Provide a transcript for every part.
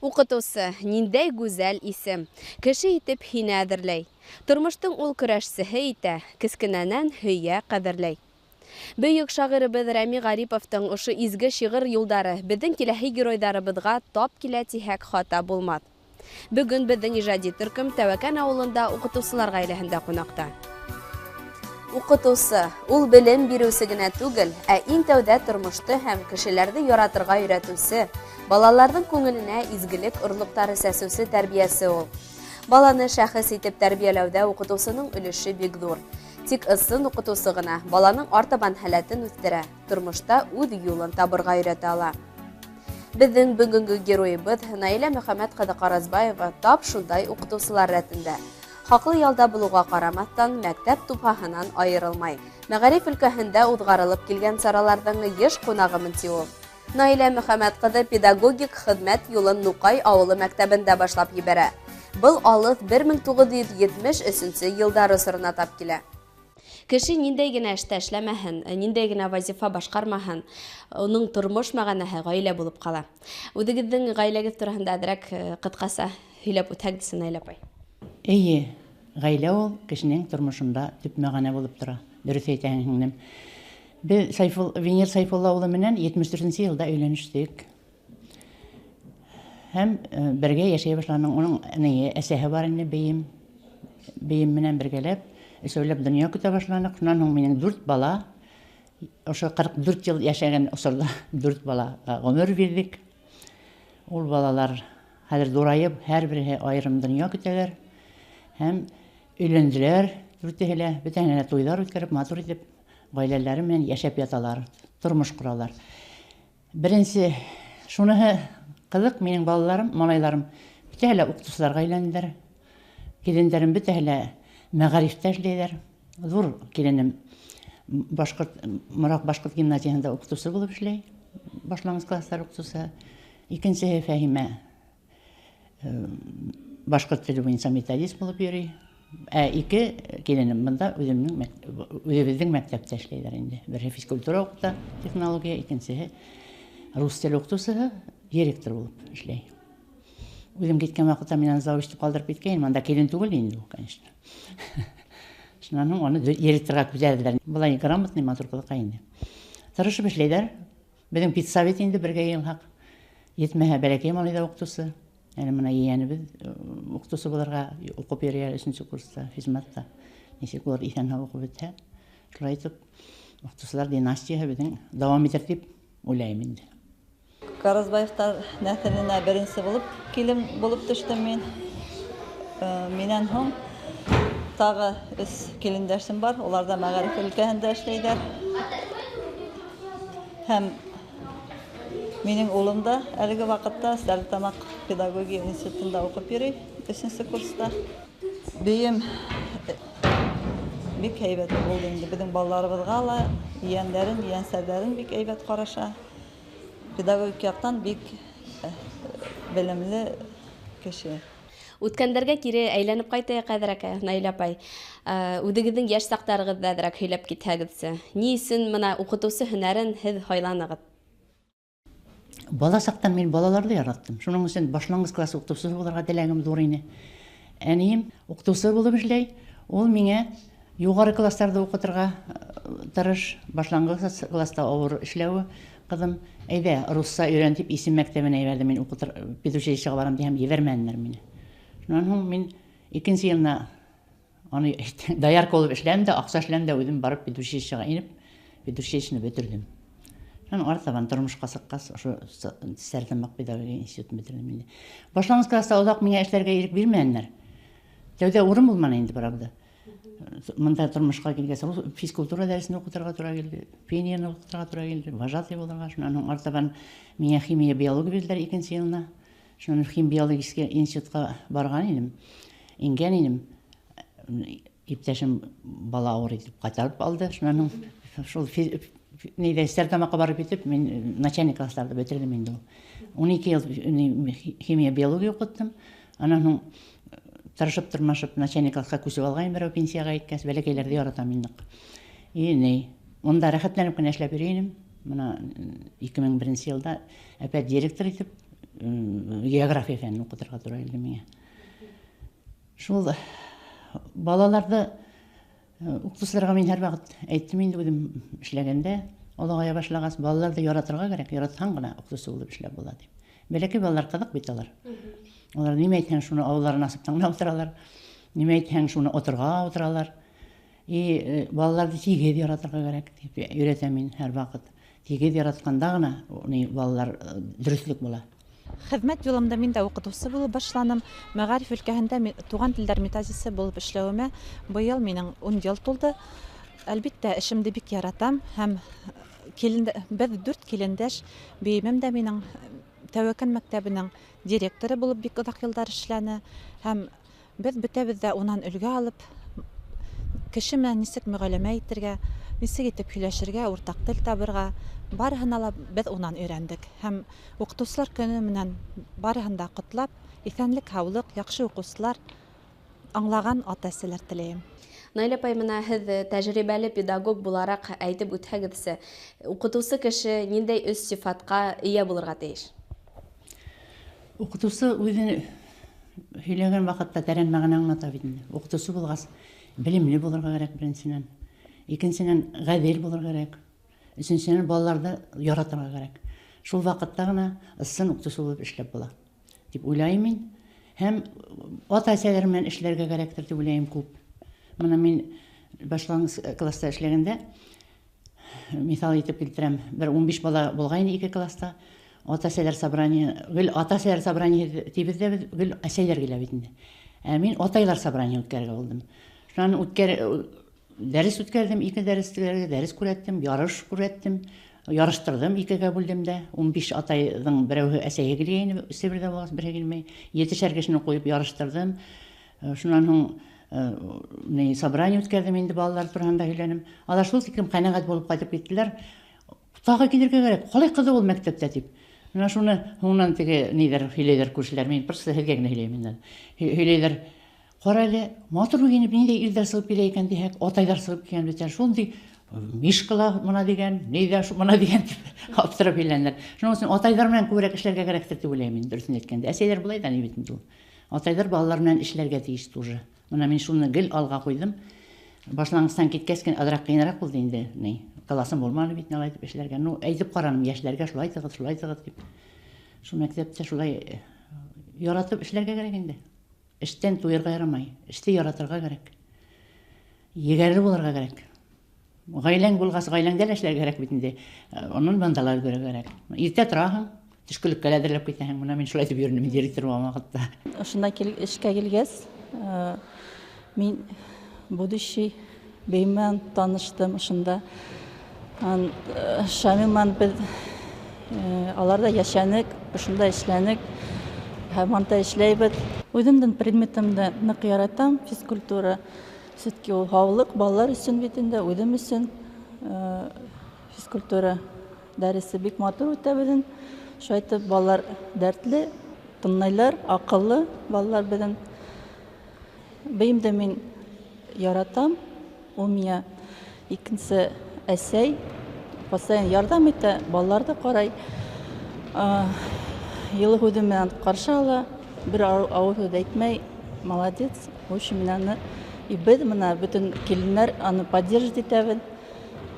Укытусы, ниндәй гүзәл исем. Кеше итеп һине әҙерләй. Тормыштың ул көрәшсеһе итә, кескенәнән һөйә ҡәҙерләй. Бөйөк шағирыбыҙ Рәми Ғариповтың ошо изге шиғыр юлдары беҙҙең киләһе геройҙарыбыҙға тап килә тиһәк хата булмаҫ. Бөгөн беҙҙең ижади төркөм Тәүәкән ауылында уҡытыусылар ғаиләһендә ҡунаҡта. Уҡытыусы, ул белем биреүсе генә түгел, ә иң тәүҙә тормошто һәм кешеләрҙе яратырға өйрәтеүсе, балаларҙың күңеленә изгелек орлоҡтары сәсеүсе тәрбиәсе ул. Баланы шәхес итеп тәрбиәләүҙә уҡытыусының өлөшө бик ҙур. Тик ысын уҡытыусы ғына баланың артабан һәләтен үҫтерә, тормошта үҙ юлын табырға өйрәтә ала. Беҙҙең бөгөнгө геройыбыҙ Наилә Мөхәммәт ҡыҙы Ҡаразбаева тап шундай уҡытыусылар рәтендә. Хаҡлы ялда булыуға ҡарамаҫтан, мәктәп тупһаһынан айырылмай. Мәғариф өлкәһендә уҙғарылып килгән сараларҙың йыш ҡунағымын ти ул. Наилә Мөхәммәт ҡыҙы педагогик хеҙмәт юлын Нуҡай ауылы мәктәбендә башлап ебәрә. Был алыҫ 1973 йылдар осорона тап килә. Кеше ниндәй генә эштә эшләмәһен, ниндәй генә вазифа башҡармаһын, уның тормош мәғәнәһе ғаилә булып ҡала. Үҙегеҙҙең ғаиләгеҙ тураһында әҙерәк ҡыҫҡаса һөйләп үтһәгеҙ, Наилә апай. Эйе, ғаилә ул кешенең тормошонда төп мәғәнә булып тора. Дөрөҫ әйтәһең, һеңлем. Беҙ Венер Сайфулла улы менән 74-нче йылда өйләнештек. Һәм бергә йәшәй башланың. Уның әсәһе бар инде, бейем менән бергәләп, өсәүләп донъя көтә башланыҡ. Шунан һуң минең 4 бала, ошо 44 йыл йәшәгән осорда 4 балаға ғүмер бирҙек. Ул балалар хәҙер ҙурайып, һәр береһе айырым донъя көтәләр. Һәм өйләнделәр, дүртеһе лә, бөтәһенә лә туйҙар үткәреп, матур итеп, ғаиләләре менән йәшәп яталар, тормош ҡоралар. Беренсе, шуныһы ҡыҙыҡ, минең балаларым, малайларым, бөтәһе лә уҡытыусыларға әйләнделәр. Килендәрем бөтәһе лә мәғарифта эшләйҙәр. Ҙур киленем Мораҡ башҡорт гимназияһында уҡытыусы булып эшләй, башланғыс кластар уҡытыусы. Икенсеһе Фәһимә башҡорт теле буйынса методист булып йөрөй. Ике киленем бында үҙебеҙҙең мәктәптә эшләйҙәр инде. Береһе физкультура уҡыта, технология, икенсеһе рус теле уҡытыусыһы, директор булып эшләй. Үҙем киткән ваҡытта минән завуч итеп ҡалдырып киткәйнем, анда килен түгел инде ул, конечно. Шунан һуң уны директорға күтәрҙеләр. Былай грамотный, матур ҡыҙыҡай инде. Тырышып эшләйҙәр. Беҙҙең педсовет инде бергә йылһаҡ. Етмәһә бәләкәй малайҙа уҡытыусы. Әле мына ейәнебеҙ уҡытыусы булырға уҡып йөрөйәр 3-нче курста, хеҙмәттә. Нисек булыр иҫән-һау уҡып бөтһә. Шулай итеп, уҡытыусылар династияһы беҙҙең дауам итер тип уйлайым инде. Ҡаразбаевтар нәҫеленә беренсе булып килен булып төштөм мин. Минән һуң тағы 3 килендәшем бар. Улар да мәғариф өлкәһендә эшләйҙәр. Һәм минең улым да әлеге ваҡытта Стәрлетамаҡ педагогия институтында уҡып йөрөй, 3-нче курста. Бейем бик һәйбәт булды инде. Беҙҙең балаларыбыҙға ла ейәндәрен, ейәнсәрҙәрен бик һәйбәт ҡараша. Педагогик яҡтан бик белемле кеше. Үткәндәргә кире әйләнеп ҡайтайыҡ әҙерәк, Наилә апай. Үҙегеҙҙең йәш саҡтарығыҙҙы әҙерәк һөйләп китһәгеҙсе. Ни өсөн мына уҡытыусы һөнәрен һеҙ һайланығыҙ? Бала саҡтан мин балаларҙы яраттым. Шуның өсөн башланғыс класс уҡытыусы булырға теләгем ҙур ине. Әнием уҡытыусы булып эшләй. Ул миңә юғары кластарҙы уҡытырға тырыш, башланғыс класта ауыр эшләүе. Ҡыҙым, әйҙә, русса өйрән тип, исем мәктәбенә ебәрҙе. Мин педучилищеға барам тиһәм, ебәрмәнеләр мине. Шунан һуң мин 2-нче йылына доярка булып эшләм дә, аҡса эшләм дә, үҙем барып педучилищеға инеп, педучилищены бөтөрҙөм. Шунан артабан тормошҡа сыҡҡас, ошо Стәрлетамаҡ педагогия институтын бөтөрҙөм инде. Башланғыс класста оҙаҡ миңә эшләргә ирек бирмәнеләр. Тәүҙә урын булманы инде, правда. Мында тормошҡа килгәс, физкультура дәресен уҡытырға тура килде, пенияны уҡытырға тура килде, вожатый булырға. Шунан һуң артабан миңә химия, биология бирҙеләр 2-нче йылына. Шунан хим-биологический институтҡа барған инем, ингән инем. Иптәшем бала ауыр итеп ҡайтарып алды. Шунан һуң шул Стәрлетамаҡҡа барып итеп, мин начальник кластарҙы бөтөрҙөм инде ул. 12 йыл химия, биология уҡыттым. Анан һуң тырышып, тырмашып, начальник классҡа күсеп алғайым берәү пенсияға иткәс, бәләкәйләрҙе яратам инде. Унда рәхәтләнеп кенә эшләп йөрөй инем. Мына 2001 йылда әпәт директор итеп география фәнен укытырга туры килде миңа. Шул балаларды укытучыларга мин һәрвакыт әйттем инде үзем эшләгәндә, олыгая башлагас, балаларды яратырга кирәк, яратсаң гына укытучы булып эшләп була дип. Бәләкәй балалар кызык бит алар. Алар нимә әйтһәң шуны авылларын асып тыңлап утыралар, нимә әйтһәң шуны утырга утыралар. И балаларды тигез яратырга кирәк дип өйрәтәм мин һәрвакыт. Тигез яратканда гына балалар дөрестлек була. Хезмәт юлымда мин дә укытучы булып башланым. Мәгариф өлкәһендә туган телләр методисты булып эшләвемә быел минем 10 ел тулды. Әлбиттә, эшемне бик яратам һәм без 4 килендәш бейемем дә минем Тәвәккәл мәктәбенең директоры булып бик озак еллар эшләне һәм без бөтәбез дә унан өлгә алып кеше менән ничек мөгамәлә итәргә, ничек итеп һөйләшергә, уртак тел табырга, барыһына ла без унан өйрәндек. Һәм укытучылар көне менән барыһын да котлап, исәнлек, һаулык, яхшы укучылар, аңлаган ата-әсәләр теләйем. Наилә апай, менә һез тәҗрибәле педагог буларак әйтеп үтһәгезсә, укытучы кеше ниндәй үз сифатка ия булырга тиеш? Укытучы үзен һөйләгән вакытта тәрән мәгънә аңлата бит инде. Укытучы булгас, билимле булырга кирәк беренчедән. Икенчедән, гадел булырга кирәк. Өченчедән, балаларны яратырга кирәк. Шул вакытта гына ысын укытучы булып эшләп була дип уйлыйм мин. Һәм ата-әсәләр белән эшләргә кирәктер дип уйлыйм күп. Менә мин башлангыч класста эшләгәндә, мисал итеп китерәм, бер 15 бала булган иде 2 класста. Ата-әсәләр собрание, гел ата-әсәләр собрание тибездә гел әсәләр килә бит инде. Мин атайлар собрание үткәргә булдым. Шуны дәрес үткәрдем, 2 дәрес күрәттем, ярыш күрәттем, ярыштырдым, 2гә бүлдем дә. 15 атайның берәүе әсәгә килгән, Себердә булгас бере килмәй, 7 кешене куеп ярыштырдым. Шуннан соң собрание үткәрдем инде балалар турында һөйләнем. Алар шул тиклем канәгать булып кайтып киттеләр. Тагы килергә кирәк. Калай кызык ул мәктәптә дип. Менә шуны һуңнан теге нидер һөйләйләр күршеләр. Мин просто һезгә генә һөйләйм инде. Һөйләйләр. Кара әле, матур генә нидә ирдә сыгып килә икән дисәк, атайлар сыгып килгән бит. Шундый мишкала моны дигән, нидә моны дигән дип аптырап һөйләнәләр. Шуның өчен атайлар белән күбрәк эшләргә кирәктер дип уйлыйм мин, дөресен әйткәндә. Әсәйләр булай да ни бит инде ул. Атайлар балалар белән эшләргә тиеш тоже. Менә мин шуны гел алга куйдым. Башлангычтан киткәч кенә азрак кыйнарак булды инде. Классым булмады бит, алай дип эшләргә. Әйтеп караным яшьләргә шулай тыгыз дип. Шул мәктәптә шулай яратып эшләргә кирәк инде. Эштән туйырга ярамай, эште яратырга кирәк. Егәрле булырга кирәк. Гаиләң булгас, гаиләңдә эшләргә кирәк бит инде. Onun бандалар görәргә кирәк. Иртә тораһың, төшкелеккә әзерләп китәһең. Менә мин шулай дип йөрдем директор булган вакытта. Ошонда эшкә килгәс, мин будущий беймен таныштым ошонда. Шамилман без аларда яшәнек, ошонда эшләнек, һәм анда эшләйбез. Үземнең предметымны нык яратам, физкультура. Все-таки ул һаулык балалар өчен бит инде, үзем өчен физкультура дәресе бик матур үтә безнең. Шулай итеп балалар дәртле, тыңлайлар, акыллы балалар безнең. Бейемдә мин яратам. Ул миңа икенче әсәй, постоянно ярдәм итә, балаларны карай. Йылы һүзе менән каршы ала, бер авыр һүз әйтмәй, молодец. Ошо менән без менә бөтен киленнәр аны поддерживать итәбез,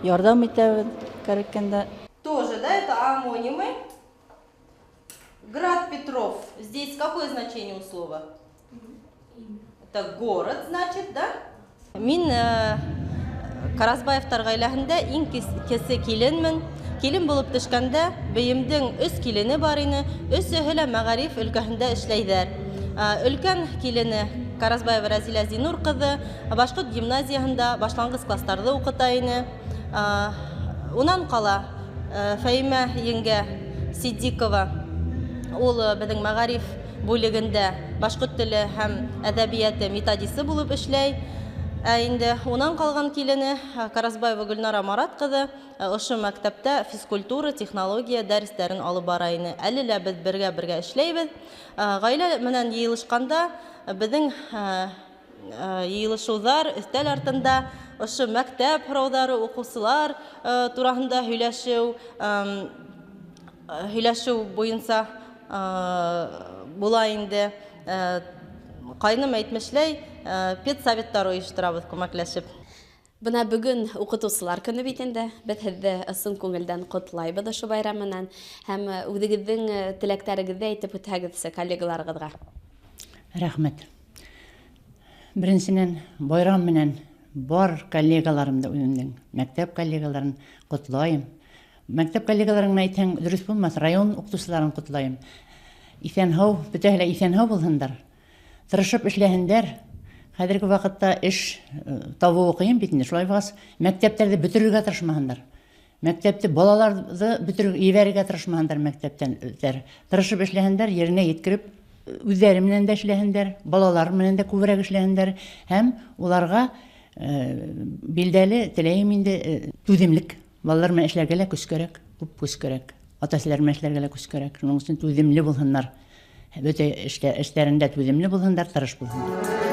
ярдәм итәбез кирәккәндә. Тоже, да, это амонимы. Град Петров. Здесь какое значение у слова? Это город, значит, да? Мин Карасбаевтар гаиләһендә иң кесе киленмен. Килен булып төшкәндә бейемдең 3 килене бар ине. 3-һе лә мәгариф өлкәһендә эшләйҙәр. Өлкән килене Карасбаева Разилә Зинур кызы Башкорт гимназияһында башлангыч класстарда укыта ине. Унан кала Фәймә еңгә Сиддикова. Ул безнең мәгариф бүлегендә башкорт теле һәм әдәбияты методисты булып эшләй. Инде унан калган килене Карасбаева Гөлнара Марат кызы ошо мәктәптә физкультура, технология дәресләрен алып бара ине. Әле лә без бергә эшләйбез. Гаилә менән йыелышканда безнең йыелышулар өстәл артында ошо мәктәп һораулары, укучылар турасында һөйләшү буенча була инде. Кайным әйтмешләй, педсоветтар оештырабыз күмәкләшеп. Бына бүген укытучылар көне бит инде. Без һеҙҙе ысын күңелдән ҡотлайбыҙ ошо байрам менән һәм үҙегеҙҙең теләктәрегеҙҙе әйтеп үтһәгеҙсе коллегаларығыҙға. Рәхмәт. Беренсенән, байрам менән бар коллегаларымды үҙемдең, мәктәп коллегаларын ҡотлайым. Мәктәп коллегаларын әйтһәң, дөрөҫ булмаҫ, район уҡытыусыларын ҡотлайым. Иҫән-һау, бөтәһе лә иҫән-һау булһындар. Тырышып эшләһендәр. Хәҙерге ваҡытта эш табыуы ҡыйын бит инде. Шулай булғас, мәктәптәрҙе бөтөрөргә тырышмаһындар. Мәктәпте, балаларҙы бөтөрөргә, ебәрергә тырышмаһындар мәктәптән. Тырышып эшләһендәр, еренә еткереп, үҙҙәре менән дә эшләһендәр, балалар менән дә күберәк эшләһендәр һәм уларға билдәле, теләйем инде, түҙемлек. Балалар менән эшләргә лә көс кәрәк, күп көс кәрәк. Ата-әсәләр менән эшләргә лә көс кәрәк. Шуның өсөн түҙемле булһындар. Бөтә эштәрендә түҙемле булһындар, тырыш булһындар.